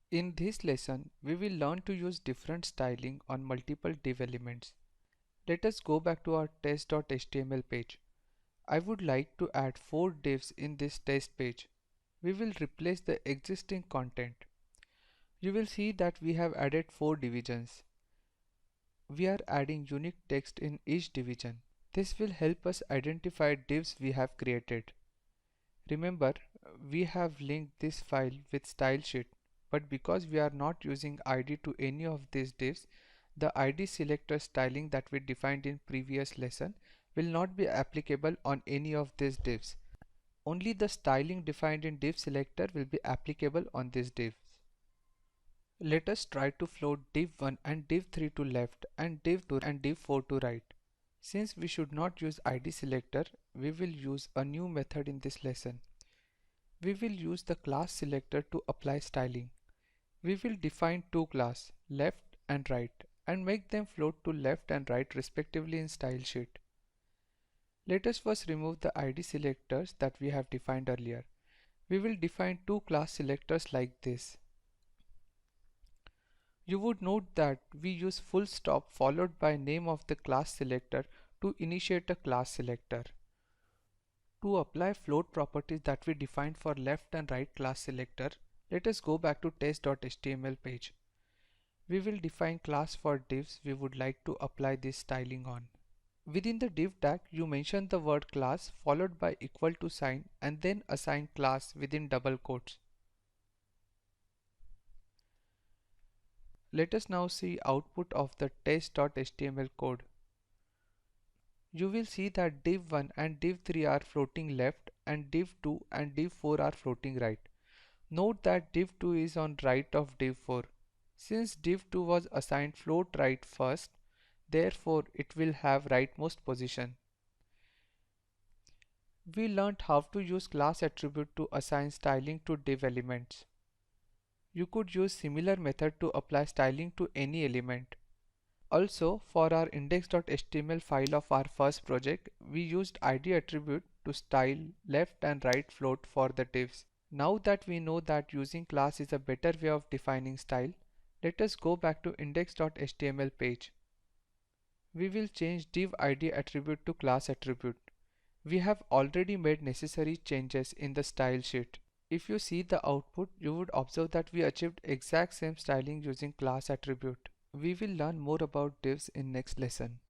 In this lesson, we will learn to use different styling on multiple div elements. Let us go back to our test.html page. I would like to add 4 divs in this test page. We will replace the existing content. You will see that we have added 4 divisions. We are adding unique text in each division. This will help us identify divs we have created. Remember, we have linked this file with stylesheet, but because we are not using ID to any of these divs, the ID selector styling that we defined in previous lesson will not be applicable on any of these divs. Only the styling defined in div selector will be applicable on these divs. Let us try to float div 1 and div 3 to left and div 2 and div 4 to right. Since we should not use ID selector, we will use a new method in this lesson. We will use the class selector to apply styling. We will define two classes, left and right, and make them float to left and right respectively in style sheet. Let us first remove the ID selectors that we have defined earlier. We will define two class selectors like this. You would note that we use full stop followed by name of the class selector to initiate a class selector. To apply float properties that we defined for left and right class selector, let us go back to test.html page. We will define class for divs we would like to apply this styling on. Within the div tag, you mention the word class followed by equal to sign and then assign class within double quotes. Let us now see output of the test.html code. You will see that div 1 and div 3 are floating left and div 2 and div 4 are floating right. Note that div 2 is on right of div 4. Since div 2 was assigned float right first, therefore it will have rightmost position. We learnt how to use class attribute to assign styling to div elements. You could use similar method to apply styling to any element. Also, for our index.html file of our first project, we used id attribute to style left and right float for the divs. Now that we know that using class is a better way of defining style, let us go back to index.html page. We will change div id attribute to class attribute. We have already made necessary changes in the style sheet. If you see the output, you would observe that we achieved exact same styling using class attribute. We will learn more about divs in next lesson.